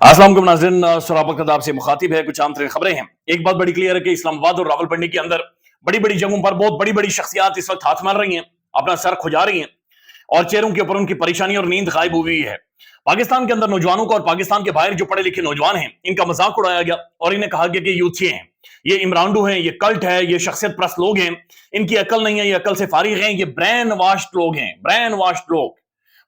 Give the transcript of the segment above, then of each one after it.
अस्सलाम वालेकुम नाज़रीन, सराबा कदाब से मुखातिब है। कुछ आम तरीन खबरें हैं। एक बात बड़ी क्लियर है कि इस्लामाबाद और रावलपिंडी के अंदर बड़ी बड़ी जगहों पर बहुत बड़ी बड़ी शख्सियात इस वक्त हाथ मार रही हैं, अपना सर खुजा रही हैं और चेहरों के ऊपर उनकी परेशानी और नींद गायब हुई है। पाकिस्तान के अंदर नौजवानों को और पाकिस्तान के बाहर जो पढ़े लिखे नौजवान हैं, इनका मजाक उड़ाया गया और इन्हें कहा गया कि यूथिये हैं, ये इमरानडू हैं, ये कल्ट है, ये शख्सियत प्रस्त लोग हैं, इनकी अकल नहीं है, ये अकल से फारिग हैं, ये ब्रेन वाश्ड लोग हैं, ब्रेन वाश्ड लोग।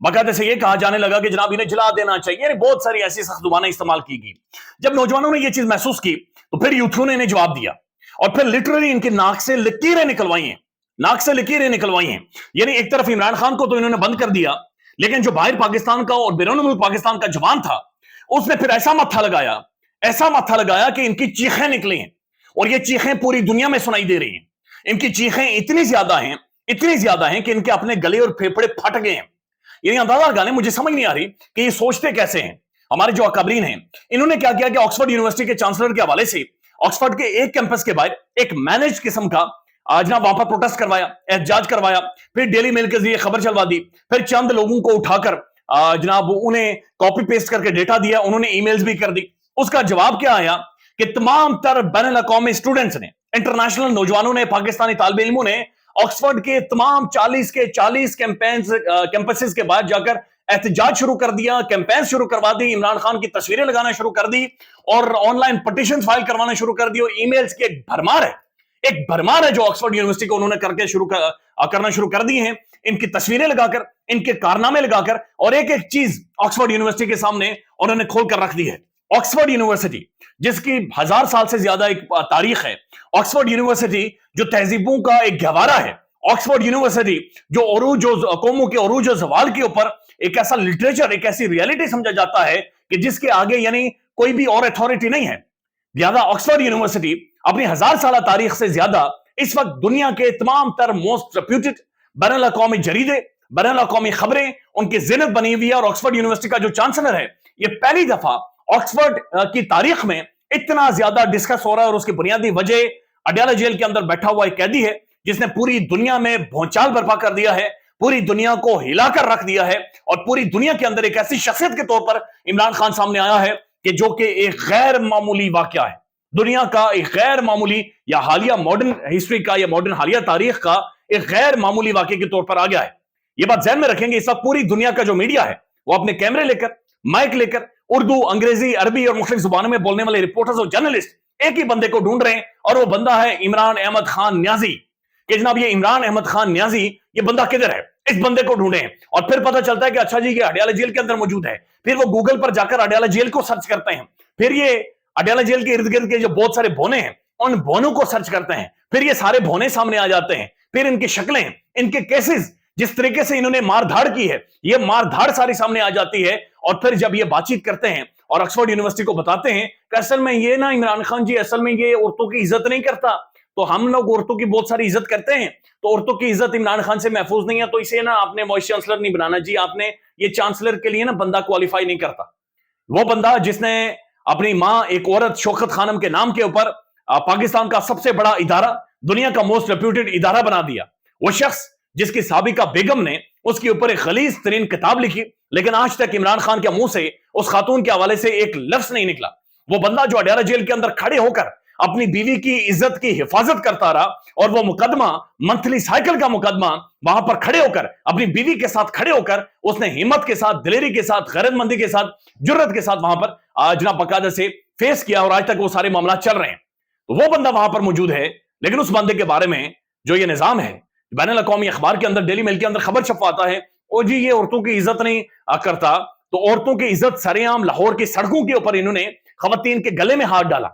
बाकायदे से ये कहा जाने लगा कि जनाब इन्हें जला देना चाहिए। बहुत सारी ऐसी सख्त जुबानें इस्तेमाल की गई। जब नौजवानों ने ये चीज महसूस की तो फिर यूथियों ने इन्हें जवाब दिया और फिर लिटरली इनकी नाक से लकीरें निकलवाई हैं, नाक से लकीरें निकलवाई हैं। यानी एक तरफ इमरान खान को तो इन्होंने बंद कर दिया, लेकिन जो बाहर पाकिस्तान का और बैरून मुल्क पाकिस्तान का जवान था, उसने फिर ऐसा मत्था लगाया, ऐसा मत्था लगाया कि इनकी चीखें निकली हैं और ये चीखें पूरी दुनिया में सुनाई दे रही हैं। इनकी चीखें इतनी ज्यादा हैं, इतनी ज्यादा हैं कि इनके अपने गले और फेफड़े फट गए हैं। ये अंदाजा लगाने, मुझे समझ नहीं आ रही कि ये सोचते कैसे हैं। हमारे जो अकाबरीन हैं, इन्होंने क्या किया कि ऑक्सफोर्ड यूनिवर्सिटी के चांसलर के हवाले से ऑक्सफोर्ड के एक कैंपस के बाहर एक मैनेज किस्म का जनाब वहां पर प्रोटेस्ट करवाया, एहतजाज करवाया, फिर डेली मेल के जरिए खबर चलवा दी, फिर चंद लोगों को उठाकर जनाब उन्हें कॉपी पेस्ट करके डेटा दिया, उन्होंने ईमेल्स भी कर दी। उसका जवाब क्या आया कि तमाम तर बैनुल अक़वामी स्टूडेंट्स ने, इंटरनेशनल नौजवानों ने, पाकिस्तानी तालिब इल्मों ने ऑक्सफोर्ड के तमाम 40 के 40 कैंपसेस के बाद जाकर एहतजाज शुरू कर दिया, कैंपेन शुरू करवा दी, इमरान खान की तस्वीरें लगाना शुरू कर दी और ऑनलाइन पिटीशन फाइल करवाना शुरू कर दी। और ईमेल्स की एक भरमार है जो ऑक्सफोर्ड यूनिवर्सिटी को उन्होंने करना शुरू कर दी है, इनकी तस्वीरें लगाकर, इनके कारनामे लगाकर, और एक एक चीज ऑक्सफोर्ड यूनिवर्सिटी के सामने उन्होंने खोल कर रख दी है। ऑक्सफोर्ड यूनिवर्सिटी जिसकी 1000 साल से ज्यादा एक तारीख है, ऑक्सफोर्ड यूनिवर्सिटी जो तहजीबों का एक गहवारा है, ऑक्सफोर्ड यूनिवर्सिटी जो कौमों के अरूज और जवाल के ऊपर एक ऐसा लिटरेचर, एक ऐसी रियलिटी समझा जाता है कि जिसके आगे यानी कोई भी और अथॉरिटी नहीं है। लिहाजा ऑक्सफोर्ड यूनिवर्सिटी अपनी 1000 साल तारीख से ज्यादा इस वक्त दुनिया के तमाम तर मोस्ट रेप्यूटेड बैनुल अक़वामी जरीदे, बैनुल अक़वामी खबरें उनकी जिन्नत बनी हुई है। और ऑक्सफोर्ड यूनिवर्सिटी का जो चांसलर है, ये पहली दफा ऑक्सफोर्ड की तारीख में इतना ज्यादा डिस्कस हो रहा है और उसकी बुनियादी वजह अडयाला जेल के अंदर बैठा हुआ एक कैदी है जिसने पूरी दुनिया में भौचाल बर्पा कर दिया है, पूरी दुनिया को हिलाकर रख दिया है और पूरी दुनिया के अंदर एक ऐसी शख्सियत के तौर पर इमरान खान सामने आया है कि जो कि एक गैर मामूली वाकया है, दुनिया का एक गैर मामूली या हालिया मॉडर्न हिस्ट्री का या मॉडर्न हालिया तारीख का एक गैर मामूली वाकये के तौर पर आ गया है। यह बात ध्यान में रखेंगे। इस वक्त पूरी दुनिया का जो मीडिया है वो अपने कैमरे लेकर, माइक लेकर उर्दू, अंग्रेजी, अरबी और मुख्तलिफ जुबानों में बोलने वाले रिपोर्टर्स और जर्नलिस्ट एक ही बंदे को ढूंढ रहे हैं और वो बंदा है इमरान अहमद खान न्याजी। कि जनाब ये इमरान अहमद खान न्याजी, ये बंदा किधर है, इस बंदे को ढूंढे। और फिर पता चलता है कि अच्छा जी ये अडयाला जेल के अंदर मौजूद है। फिर वो गूगल पर जाकर अडयाला जेल को सर्च करते हैं, फिर ये अडयाला जेल के इर्द गिर्द के जो बहुत सारे भोने हैं उन भोनों को सर्च करते हैं, फिर ये सारे भोने सामने आ जाते हैं, फिर इनकी शक्लें, इनके केसेस, जिस तरीके से इन्होंने मारधाड़ की है, ये मारधाड़ सारी सामने आ जाती है। और फिर जब ये बातचीत करते हैं और ऑक्सफोर्ड यूनिवर्सिटी को बताते हैं कि असल में ये ना इमरान खान जी असल में ये औरतों की इज्जत नहीं करता, तो हम लोग औरतों की बहुत सारी इज्जत करते हैं, तो औरतों की इज्जत इमरान खान से महफूज नहीं है, तो इसे ना आपने वाइस चांसलर नहीं बनाना जी, आपने ये चांसलर के लिए ना बंदा क्वालिफाई नहीं करता। वो बंदा जिसने अपनी मां एक औरत शौकत खानम के नाम के ऊपर पाकिस्तान का सबसे बड़ा इदारा, दुनिया का मोस्ट रेप्यूटेड इदारा बना दिया, वो शख्स जिसकी साबिका बेगम ने उसके ऊपर एक गलीज तरीन किताब लिखी, लेकिन आज तक इमरान खान के मुंह से उस खातून के हवाले से एक लफ्ज नहीं निकला। वो बंदा जो अडयाला जेल के अंदर खड़े होकर अपनी बीवी की इज्जत की हिफाजत करता रहा और वो मुकदमा, मंथली साइकिल का मुकदमा, वहां पर खड़े होकर अपनी बीवी के साथ खड़े होकर उसने हिम्मत के साथ, दिलेरी के साथ, गैरतमंदी के साथ, जुर्रत के साथ वहां पर जनाब बकायदा से फेस किया और आज तक वो सारे मामला चल रहे हैं। तो वो बंदा वहां पर मौजूद है, लेकिन उस बंदे के बारे में जो ये निजाम है, बैनुल अक़वामी अखबार के अंदर, डेली मेल के अंदर खबर छपवाता है, ओ जी ये औरतों की इज्जत नहीं करता, तो औरतों की इज्जत सरेआम लाहौर की सड़कों के ऊपर इन्होंने खवातीन के गले में हाथ डाला,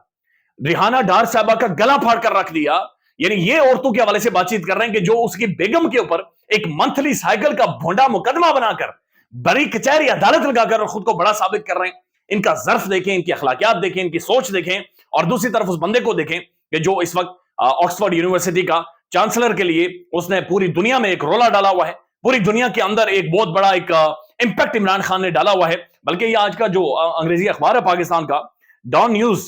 रिहाना डार साहबा का गला फाड़ कर रख दिया। यानी ये औरतों के हवाले से बातचीत कर रहे हैं कि जो उसकी बेगम के ऊपर एक मंथली साइकिल का भोंडा मुकदमा बनाकर बड़ी कचहरी अदालत लगाकर और खुद को बड़ा साबित कर रहे हैं। इनका ज़र्फ देखें, इनकी अखलाकियात देखें, इनकी सोच देखें, और दूसरी तरफ उस बंदे को देखें कि जो इस वक्त ऑक्सफोर्ड यूनिवर्सिटी का चांसलर के लिए उसने पूरी दुनिया में एक रोला डाला हुआ है, पूरी दुनिया के अंदर एक बहुत बड़ा एक इंपैक्ट इमरान खान ने डाला हुआ है। बल्कि ये आज का जो अंग्रेजी अखबार है पाकिस्तान का, डॉन न्यूज,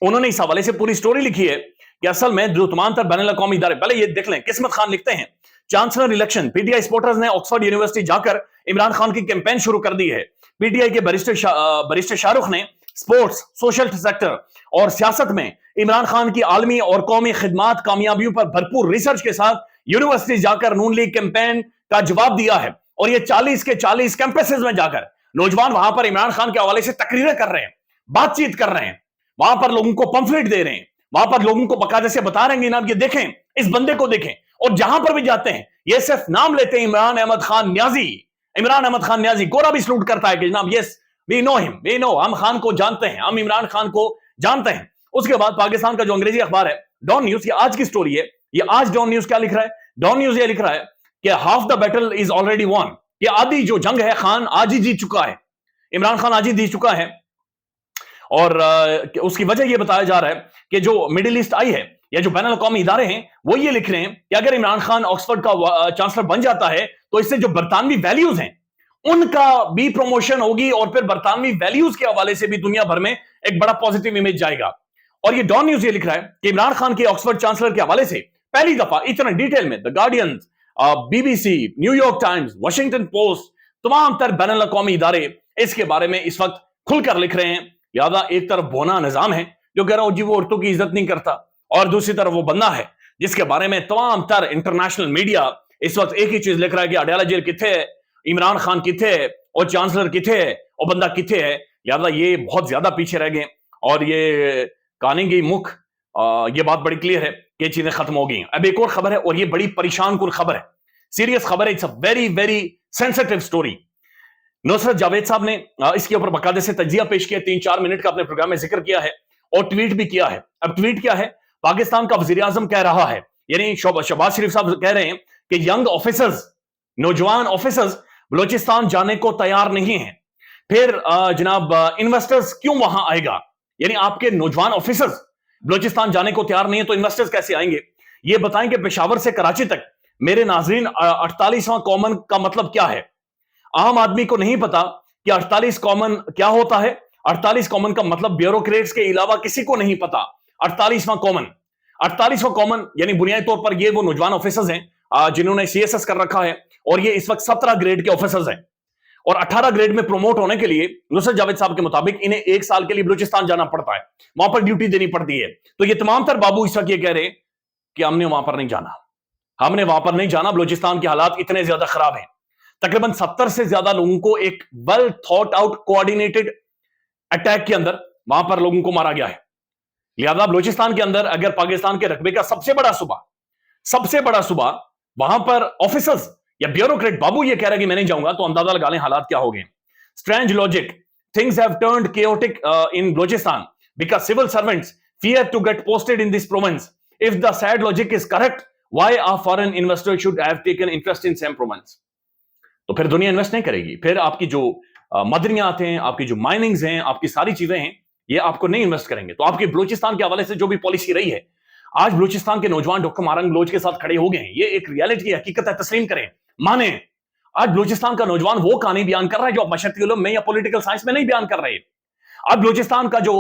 उन्होंने इस हवाले से पूरी स्टोरी लिखी है कि असल में जो तमाम तर बैनुल अक़वामी इदारे, पहले ये देख लें, किस्मत खान लिखते हैं चांसलर इलेक्शन, पीटीआई सपोर्टर्स ने ऑक्सफोर्ड यूनिवर्सिटी जाकर इमरान खान की कैंपेन शुरू कर दी है। पीटीआई के बैरिस्टर शाहरुख ने स्पोर्ट्स, सोशल सेक्टर और सियासत में इमरान खान की आलमी और कौमी खिदमात कामयाबियों पर भरपूर रिसर्च के साथ यूनिवर्सिटी जाकर नून लीग कैंपेन का जवाब दिया है। और ये 40 के 40 कैंपसेस में जाकर नौजवान वहां पर इमरान खान के हवाले से तकरीरें कर रहे हैं, बातचीत कर रहे हैं, वहां पर लोगों को पंफलेट दे रहे हैं, वहां पर लोगों को बकायदे से बता रहे हैं जनाब ये देखें, इस बंदे को देखें। और जहां पर भी जाते हैं ये सिर्फ नाम लेते हैं, इमरान अहमद खान न्याजी, इमरान अहमद खान न्याजी। गोरा भी सलूट करता है कि जनाब yes we know him, we know, हम खान को जानते हैं, हम इमरान खान को जानते हैं। उसके बाद पाकिस्तान का जो अंग्रेजी अखबार है डॉन न्यूज, ये आज की स्टोरी है, ये आज डॉन न्यूज क्या लिख रहा है? डॉन न्यूज ये लिख रहा है कि half the battle is already won, ये आधी जो जंग है खान आज ही जीत चुका है, इमरान खान आज ही जीत चुका है। और उसकी वजह यह बताया जा रहा है कि जो मिडिल ईस्ट आई है या जो बैनुल अक़वामी इदारे हैं वो ये लिख रहे हैं कि अगर इमरान खान ऑक्सफोर्ड का चांसलर बन जाता है तो इससे जो बरतानवी वैल्यूज हैं उनका भी प्रमोशन होगी और फिर बरतानवी वैल्यूज के हवाले से भी दुनिया भर में एक बड़ा पॉजिटिव इमेज जाएगा। और ये डॉन न्यूज ये लिख रहा है कि इमरान खान के ऑक्सफोर्ड चांसलर के हवाले से पहली दफा इतना डिटेल में the guardian, BBC, New York times, Washington post, तमाम तर बैनुल अक़वामी इदारे इसके बारे में इस वक्त खुलकर लिख रहे हैं। लिहाजा एक तरफ बोना निजाम है जो कह रहा हो जी वो औरतों की इज्जत नहीं करता, और दूसरी तरफ वो बंदा है जिसके बारे में तमाम तर इंटरनेशनल मीडिया इस वक्त एक ही चीज लिख रहा है कि अडयाला जेल किथे है, इमरान खान किथे है, और चांसलर किथे है, और बंदा किथे है। लिहाजा ये बहुत ज्यादा पीछे रह गए और ये कहानी की मुख ये बात बड़ी क्लियर है कि चीजें खत्म हो गई। अब एक और खबर है और ये बड़ी परेशान कुन खबर है, सीरियस खबर है, it's a very very sensitive story. Nusrat Javed साहब ने इसके ऊपर बकायदे से तजिया पेश किया, 3-4 मिनट का अपने प्रोग्राम में जिक्र किया है और ट्वीट भी किया है। अब ट्वीट क्या है? पाकिस्तान का वजीर आजम कह रहा है, यानी शहबाज शरीफ साहब कह रहे हैं कि यंग ऑफिसर्स, नौजवान ऑफिसर्स बलोचिस्तान जाने को तैयार नहीं है। फिर जनाब इन्वेस्टर्स क्यों वहां आएगा? यानी आपके नौजवान ऑफिसर्स बलोचिस्तान जाने को तैयार नहीं है तो इन्वेस्टर्स कैसे आएंगे? ये बताएं कि पेशावर से कराची तक मेरे नाजरीन 48वां कॉमन का मतलब क्या है? आम आदमी को नहीं पता कि 48 कॉमन क्या होता है। 48 कॉमन का मतलब ब्यूरोक्रेट्स के अलावा किसी को नहीं पता। 48वां कॉमन यानी बुनियादी तौर पर ये वो नौजवान ऑफिसर्स हैं जिन्होंने सीएसएस कर रखा है और ये इस वक्त 17 ग्रेड के ऑफिसर्स हैं और 18 ग्रेड में प्रमोट होने के लिए नुसरत जावेद साहब के मुताबिक इन्हें 1 साल के लिए बलूचिस्तान जाना पड़ता है, वहां पर ड्यूटी देनी पड़ती है। तो ये तमाम तर बाबू इस वक्त ये कह रहे हैं कि हमने वहां पर नहीं जाना, हमने वहां पर नहीं जाना। बलूचिस्तान के हालात इतने ज्यादा खराब हैं, तकरीबन 70 से ज्यादा लोगों को एक well thought out coordinated attack के अंदर वहां पर लोगों को मारा गया है। लिहाजा बलूचिस्तान के अंदर अगर पाकिस्तान के रकबे का सबसे बड़ा सूबा वहां पर ऑफिसर्स या ब्यूरोक्रेट बाबू ये कह रहा है कि मैं नहीं जाऊंगा, तो अंदाजा लगा लें हालात क्या हो गए। Strange logic, things have turned chaotic in Balochistan because civil servants fear to get posted in this province. If the sad logic is correct, why a foreign investor should have taken interest in same province? तो फिर दुनिया invest नहीं करेगी, फिर आपकी जो मदनियात हैं, आपकी जो माइनिंग्स हैं, आपकी सारी चीजें हैं, ये आपको नहीं इन्वेस्ट करेंगे। तो आपकी बलूचिस्तान के हवाले से जो भी पॉलिसी रही है, आज बलूचिस्तान के नौजवान डॉक्टर मारंग बलोच के साथ खड़े हो गए हैं। ये एक रियलिटी की हकीकत है, तस्लीम करें, माने। आज बलूचिस्तान का नौजवान वो कहानी बयान कर रहा है जो आप मशरक़ी उलूम में या पॉलिटिकल साइंस में नहीं बयान कर रहे। आज बलूचिस्तान का जो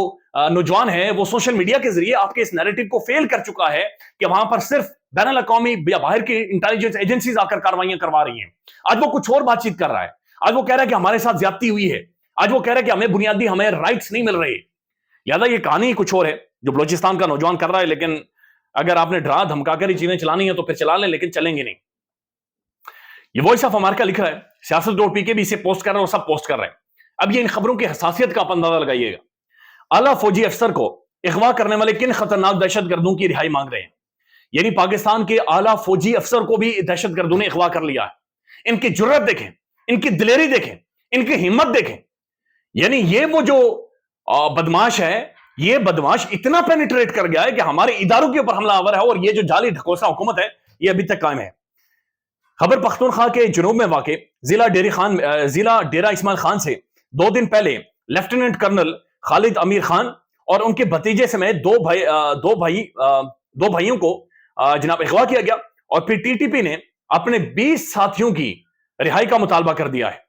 नौजवान है वो सोशल मीडिया के जरिए आपके इस नैरेटिव को फेल कर चुका है कि वहां पर सिर्फ बैनुल अक़वामी या बाहर की इंटेलिजेंस एजेंसीज आकर कार्रवाइयां करवा रही हैं। आज वो कुछ और बातचीत कर रहा है। आज वो कह रहा है कि हमारे साथ ज्यादती हुई है। आज वो कह रहा है कि हमें बुनियादी हमें राइट्स नहीं मिल रहे। लिहाजा ये कहानी कुछ और है जो बलूचिस्तान का नौजवान कर रहा है। लेकिन अगर आपने डरा धमकाकर ही चीजें चलानी है तो फिर चला लें, लेकिन चलेंगे नहीं। ये वॉइस ऑफ अमेरिका लिख रहा है, सियासत.pk भी इसे पोस्ट कर रहा है और सब पोस्ट कर रहे हैं। अब ये इन खबरों की हसासियत का आप अंदाजा लगाइएगा। आला फौजी अफसर को अगवा करने वाले किन खतरनाक दहशतगर्दों की रिहाई मांग रहे हैं। यानी पाकिस्तान के आला फौजी अफसर को भी दहशतगर्दों ने अगवा कर लिया है। इनकी जुर्रत देखें, इनकी दिलेरी देखें, इनकी हिम्मत देखें। यानी ये वो जो बदमाश है, ये बदमाश इतना पेनिट्रेट कर गया है कि हमारे इदारों के ऊपर हमला आवर है और ये जो जाली ढकोसा हुकूमत है ये अभी तक कायम है। खैबर पख्तूनख्वा के जुनूब में वाक़े जिला डेरा इस्माइल खान से 2 दिन पहले लेफ्टिनेंट कर्नल खालिद अमीर खान और उनके भतीजे समेत दो भाइयों को जनाब अगवा किया गया और फिर टीटीपी ने अपने 20 साथियों की रिहाई का मुतालबा कर दिया है।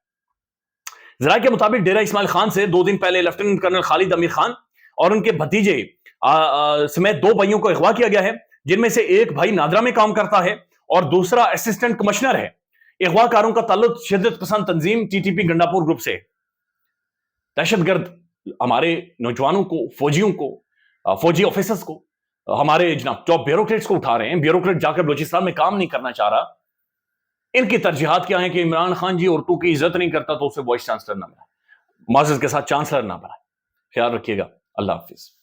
जरा के मुताबिक डेरा इस्माइल खान से 2 दिन पहले लेफ्टिनेंट कर्नल खालिद अमीर खान और उनके भतीजे समेत 2 भाइयों को अगवा किया गया है, जिनमें से एक भाई नादरा में काम करता है اور دوسرا اسسٹنٹ کمشنر ہے. اغوا کاروں کا تعلق شدت پسند تنظیم TTP گنڈاپور گروپ سے. دہشت گرد ہمارے نوجوانوں کو، فوجیوں کو، فوجی آفیسرز کو، ہمارے جناب ٹاپ بیوروکریٹس کو اٹھا رہے ہیں. بیوروکریٹ جا کر بلوچستان میں کام نہیں کرنا چاہ رہا. ان کی ترجیحات کیا ہیں کہ عمران خان جی اردو کی عزت نہیں کرتا تو اسے وائس چانسلر نہ بنائے، معزز کے ساتھ چانسلر نہ بنائے. خیال رکھیے گا. اللہ حافظ.